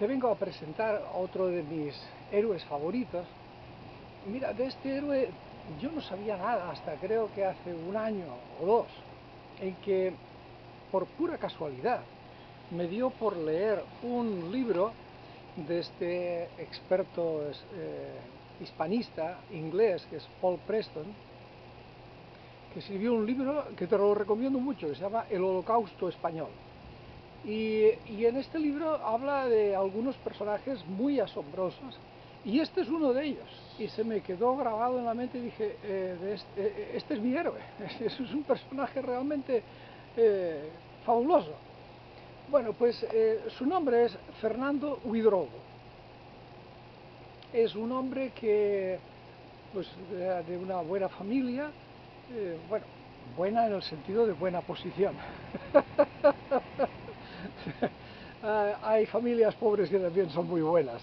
te vengo a presentar a otro de mis héroes favoritos. Mira, de este héroe yo no sabía nada hasta creo que hace un año o dos, en que por pura casualidad me dio por leer un libro de este experto hispanista inglés, que es Paul Preston, que escribió un libro que te lo recomiendo mucho, que se llama El Holocausto Español. Y en este libro habla de algunos personajes muy asombrosos, y este es uno de ellos, y se me quedó grabado en la mente y dije, este es mi héroe, es un personaje realmente fabuloso. Bueno, pues su nombre es Fernando Huidrobo. Es un hombre que, pues, de una buena familia, bueno, buena en el sentido de buena posición. Hay familias pobres que también son muy buenas,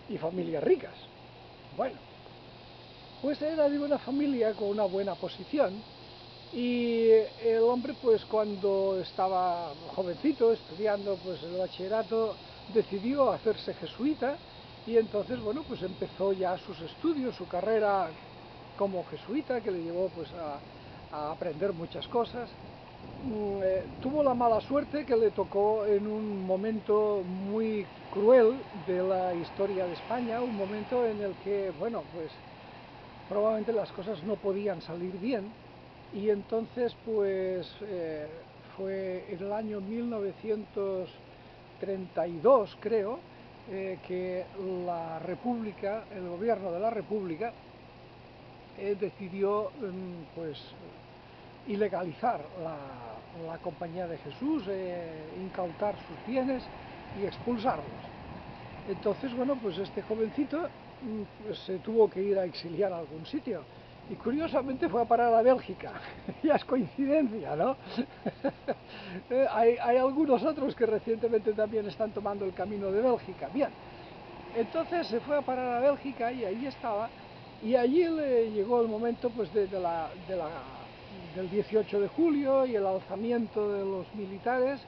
y familias ricas. Bueno, pues era de una familia con una buena posición, y el hombre, pues cuando estaba jovencito estudiando pues el bachillerato, decidió hacerse jesuita, y entonces, bueno, pues empezó ya sus estudios, su carrera como jesuita, que le llevó pues a aprender muchas cosas. Tuvo la mala suerte que le tocó en un momento muy cruel de la historia de España, un momento en el que, bueno, pues probablemente las cosas no podían salir bien, y entonces pues fue en el año 1932, creo, que la República, el gobierno de la República, decidió pues ilegalizar la Compañía de Jesús, incautar sus bienes y expulsarlos. Entonces, bueno, pues este jovencito pues, se tuvo que ir a exiliar a algún sitio, y curiosamente fue a parar a Bélgica. Ya es coincidencia, ¿no? Hay algunos otros que recientemente también están tomando el camino de Bélgica. Bien, entonces se fue a parar a Bélgica y ahí estaba, y allí le llegó el momento pues del 18 de julio y el alzamiento de los militares.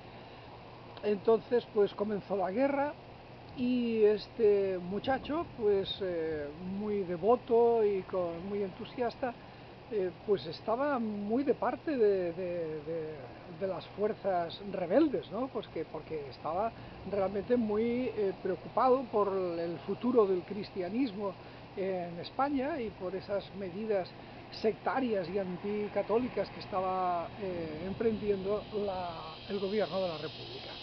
Entonces pues comenzó la guerra, y este muchacho, pues muy devoto y muy entusiasta, pues estaba muy de parte de las fuerzas rebeldes, ¿no? Pues porque estaba realmente muy preocupado por el futuro del cristianismo en España y por esas medidas sectarias y anticatólicas que estaba emprendiendo el gobierno de la República.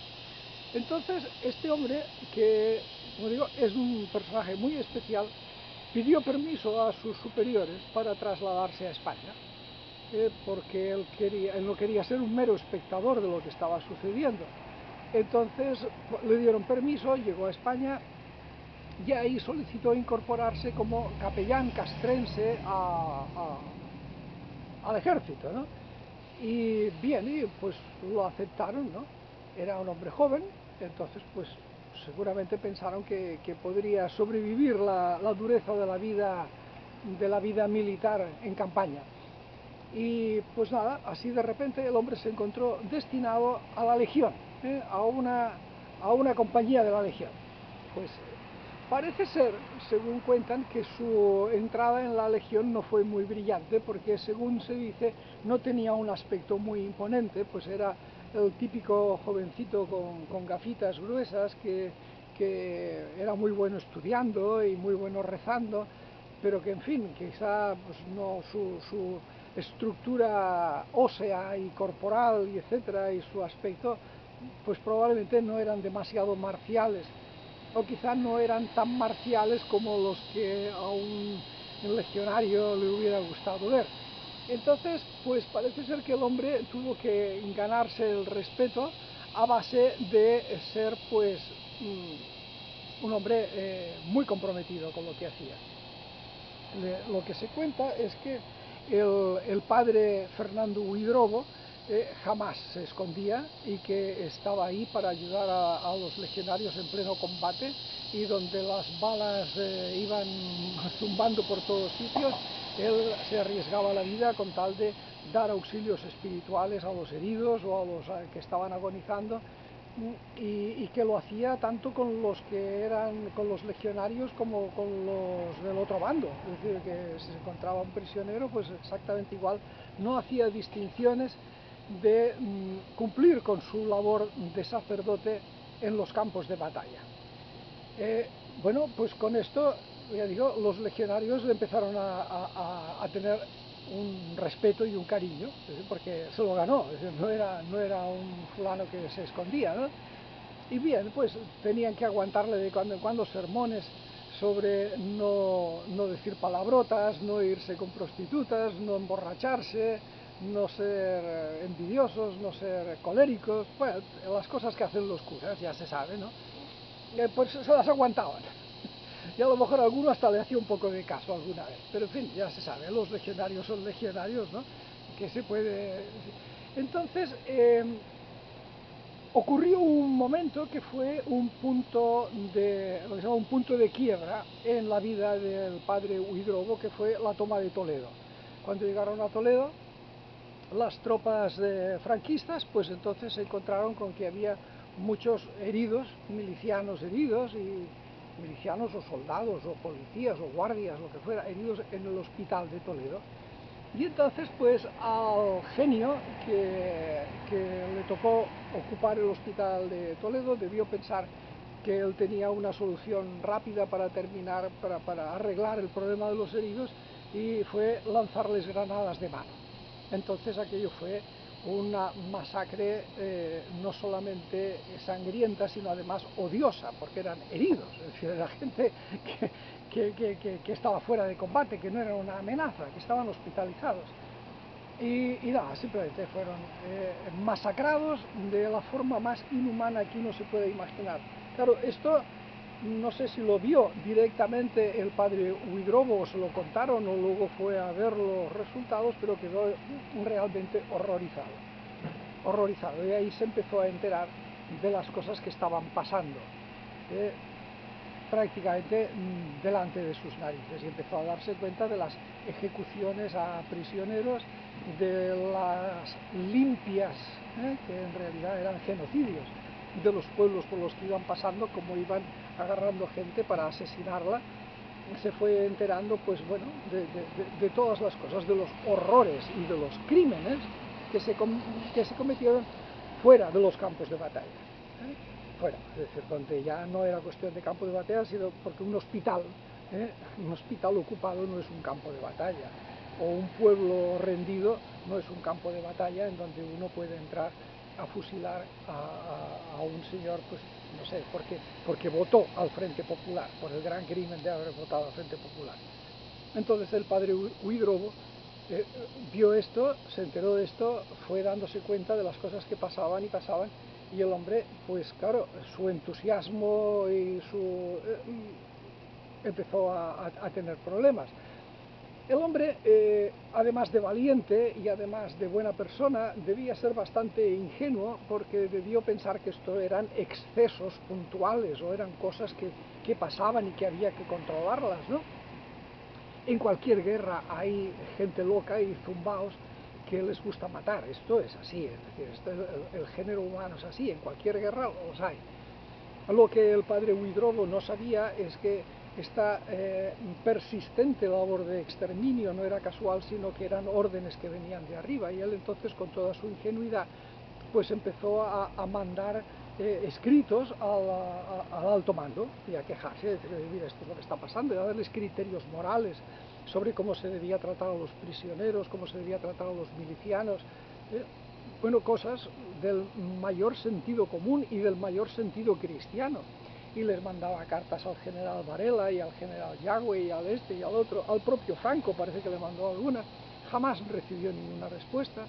Entonces, este hombre, que, como digo, es un personaje muy especial, pidió permiso a sus superiores para trasladarse a España, porque él no quería ser un mero espectador de lo que estaba sucediendo. Entonces le dieron permiso, llegó a España, y ahí solicitó incorporarse como capellán castrense al ejército, ¿no? Y bien, y pues lo aceptaron, ¿no? Era un hombre joven, entonces pues seguramente pensaron que podría sobrevivir la dureza de la vida militar en campaña. Y pues nada, así de repente el hombre se encontró destinado a la Legión, a una compañía de la Legión. Pues parece ser, según cuentan, que su entrada en la Legión no fue muy brillante, porque según se dice no tenía un aspecto muy imponente, pues era el típico jovencito con gafitas gruesas que era muy bueno estudiando y muy bueno rezando, pero que en fin, quizá pues no, su estructura ósea y corporal y etcétera, y su aspecto pues probablemente no eran demasiado marciales, o quizá no eran tan marciales como los que a un legionario le hubiera gustado ver. Entonces, pues parece ser que el hombre tuvo que ganarse el respeto a base de ser, pues, un hombre muy comprometido con lo que hacía. Lo que se cuenta es que el padre Fernando Huidrobo jamás se escondía, y que estaba ahí para ayudar a los legionarios en pleno combate, y donde las balas iban zumbando por todos sitios, él se arriesgaba la vida con tal de dar auxilios espirituales a los heridos o a los que estaban agonizando. y que lo hacía tanto con los que eran con los legionarios como con los del otro bando, es decir, que si se encontraba un prisionero, pues exactamente igual, no hacía distinciones de cumplir con su labor de sacerdote en los campos de batalla. Bueno, pues con esto, ya digo, los legionarios empezaron a tener un respeto y un cariño, porque se lo ganó, es decir, no era un fulano que se escondía, ¿no? Y bien, pues tenían que aguantarle de cuando en cuando sermones sobre no decir palabrotas, no irse con prostitutas, no emborracharse, no ser envidiosos, no ser coléricos, bueno, las cosas que hacen los curas, ya se sabe, ¿no? Pues se las aguantaban. Y a lo mejor alguno hasta le hacía un poco de caso alguna vez. Pero en fin, ya se sabe, los legionarios son legionarios, ¿no? Que se puede... Entonces, ocurrió un momento que fue un punto lo que se llama un punto de quiebra en la vida del padre Huidrobo, que fue la toma de Toledo. Cuando llegaron a Toledo, las tropas franquistas, pues entonces se encontraron con que había muchos heridos, milicianos heridos, y milicianos o soldados o policías o guardias, lo que fuera, heridos en el hospital de Toledo. Y entonces pues al genio que le tocó ocupar el hospital de Toledo debió pensar que él tenía una solución rápida para terminar, para arreglar el problema de los heridos, y fue lanzarles granadas de mano. Entonces aquello fue una masacre no solamente sangrienta, sino además odiosa, porque eran heridos, es decir, era gente que estaba fuera de combate, que no era una amenaza, que estaban hospitalizados. Y nada, simplemente fueron masacrados de la forma más inhumana que uno se puede imaginar. Claro, esto no sé si lo vio directamente el padre Huidrobo o se lo contaron o luego fue a ver los resultados, pero quedó realmente horrorizado. Horrorizado. Y ahí se empezó a enterar de las cosas que estaban pasando. Prácticamente delante de sus narices, y empezó a darse cuenta de las ejecuciones a prisioneros, de las limpias, que en realidad eran genocidios, de los pueblos por los que iban pasando, como iban agarrando gente para asesinarla. Se fue enterando, pues bueno, de todas las cosas, de los horrores y de los crímenes que se cometieron fuera de los campos de batalla. Fuera, es decir, donde ya no era cuestión de campo de batalla, sino porque un hospital ocupado no es un campo de batalla, o un pueblo rendido no es un campo de batalla en donde uno puede entrar a fusilar a un señor, pues no sé, porque votó al Frente Popular, por el gran crimen de haber votado al Frente Popular. Entonces el padre Huidrobo vio esto, se enteró de esto, fue dándose cuenta de las cosas que pasaban y pasaban, y el hombre, pues claro, su entusiasmo y empezó a tener problemas. El hombre, además de valiente y además de buena persona, debía ser bastante ingenuo, porque debió pensar que esto eran excesos puntuales o eran cosas que pasaban y que había que controlarlas, ¿no? En cualquier guerra hay gente loca y zumbaos que les gusta matar, esto es así, es decir, el género humano es así, en cualquier guerra los hay. Lo que el padre Huidrobo no sabía es que esta persistente labor de exterminio no era casual, sino que eran órdenes que venían de arriba, y él entonces, con toda su ingenuidad, pues empezó a mandar escritos al alto mando y a quejarse, decir, mira, esto es lo que está pasando, y a darles criterios morales sobre cómo se debía tratar a los prisioneros, cómo se debía tratar a los milicianos, bueno, cosas del mayor sentido común y del mayor sentido cristiano. Y les mandaba cartas al general Varela y al general Yagüe y al este y al otro, al propio Franco parece que le mandó alguna, jamás recibió ninguna respuesta.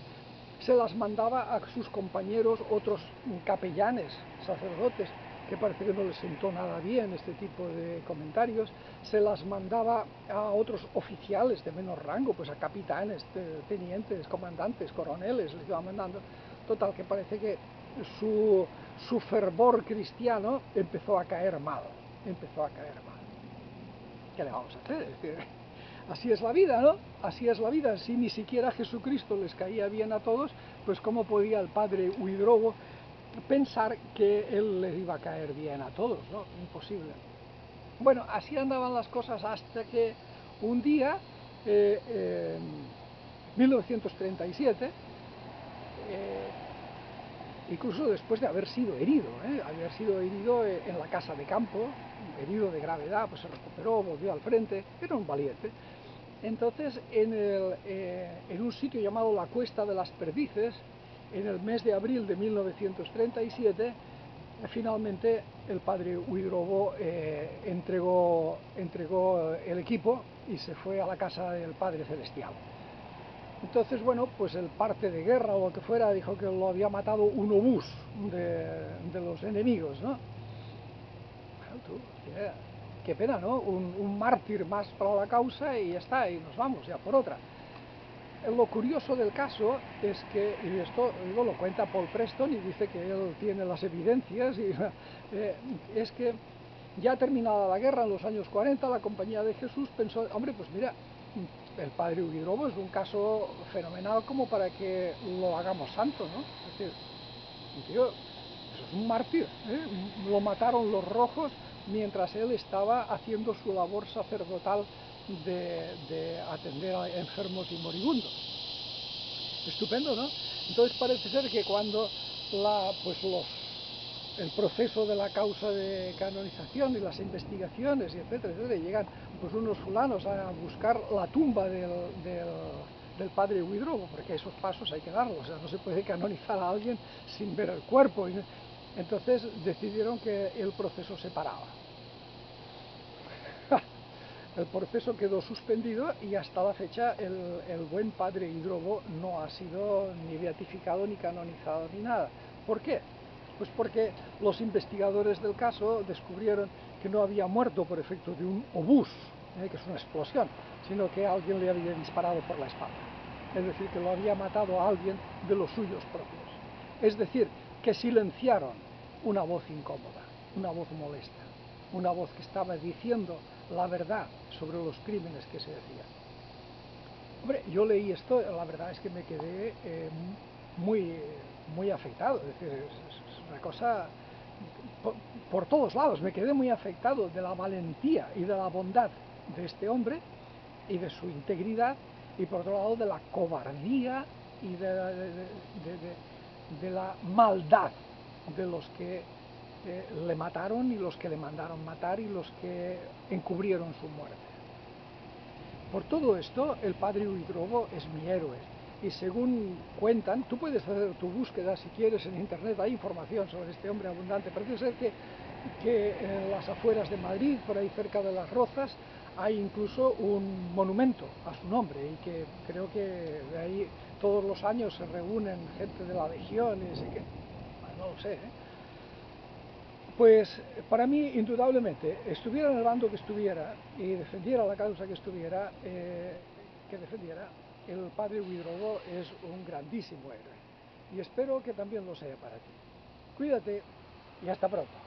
Se las mandaba a sus compañeros, otros capellanes, sacerdotes, que parece que no les sentó nada bien este tipo de comentarios. Se las mandaba a otros oficiales de menor rango, pues a capitanes, tenientes, comandantes, coroneles, les iba mandando. Total, que parece que su fervor cristiano empezó a caer mal, ¿Qué le vamos a hacer? Es decir, así es la vida, ¿no? Así es la vida. Si ni siquiera Jesucristo les caía bien a todos, pues cómo podía el padre Huidrobo pensar que él les iba a caer bien a todos, ¿no? Imposible. Bueno, así andaban las cosas hasta que un día, en 1937, incluso después de haber sido herido, en la casa de campo, herido de gravedad, pues se recuperó, volvió al frente, era un valiente. Entonces, en un sitio llamado la Cuesta de las Perdices, en el mes de abril de 1937, finalmente el padre Huidrobó entregó el equipo y se fue a la casa del Padre Celestial. Entonces, bueno, pues el parte de guerra o lo que fuera dijo que lo había matado un obús de los enemigos, ¿no? Bueno, tú, qué pena, ¿no? Un mártir más para la causa y ya está, y nos vamos ya por otra. Lo curioso del caso es que, y esto lo cuenta Paul Preston y dice que él tiene las evidencias, y, es que ya terminada la guerra en los años 40, la Compañía de Jesús pensó, hombre, pues mira, el padre Huidrobó es un caso fenomenal como para que lo hagamos santo, ¿no? Es decir, tío, eso es un mártir, ¿eh? Lo mataron los rojos mientras él estaba haciendo su labor sacerdotal de atender a enfermos y moribundos. Estupendo, ¿no? Entonces parece ser que cuando el proceso de la causa de canonización y las investigaciones y etcétera, etcétera, llegan pues unos fulanos a buscar la tumba del padre Huidrobó, porque esos pasos hay que darlos, o sea, no se puede canonizar a alguien sin ver el cuerpo. Entonces decidieron que el proceso se paraba. El proceso quedó suspendido y hasta la fecha el buen padre Huidrobó no ha sido ni beatificado, ni canonizado, ni nada. ¿Por qué? Pues porque los investigadores del caso descubrieron que no había muerto por efecto de un obús, que es una explosión, sino que alguien le había disparado por la espalda. Es decir, que lo había matado a alguien de los suyos propios. Es decir, que silenciaron una voz incómoda, una voz molesta, una voz que estaba diciendo la verdad sobre los crímenes que se decían. Hombre, yo leí esto, la verdad es que me quedé muy afectado, es decir, es una cosa por todos lados, me quedé muy afectado de la valentía y de la bondad de este hombre y de su integridad, y por otro lado de la cobardía y de la maldad de los que le mataron y los que le mandaron matar y los que encubrieron su muerte. Por todo esto, el padre Huidrobó es mi héroe. Y según cuentan, tú puedes hacer tu búsqueda si quieres en internet, hay información sobre este hombre abundante. Parece ser que en las afueras de Madrid, por ahí cerca de Las Rozas, hay incluso un monumento a su nombre, y que creo que de ahí todos los años se reúnen gente de la Legión y sé que, bueno, no lo sé, ¿eh? Pues para mí, indudablemente, estuviera en el bando que estuviera y defendiera la causa que defendiera, el padre Huidrobó es un grandísimo héroe. Y espero que también lo sea para ti. Cuídate y hasta pronto.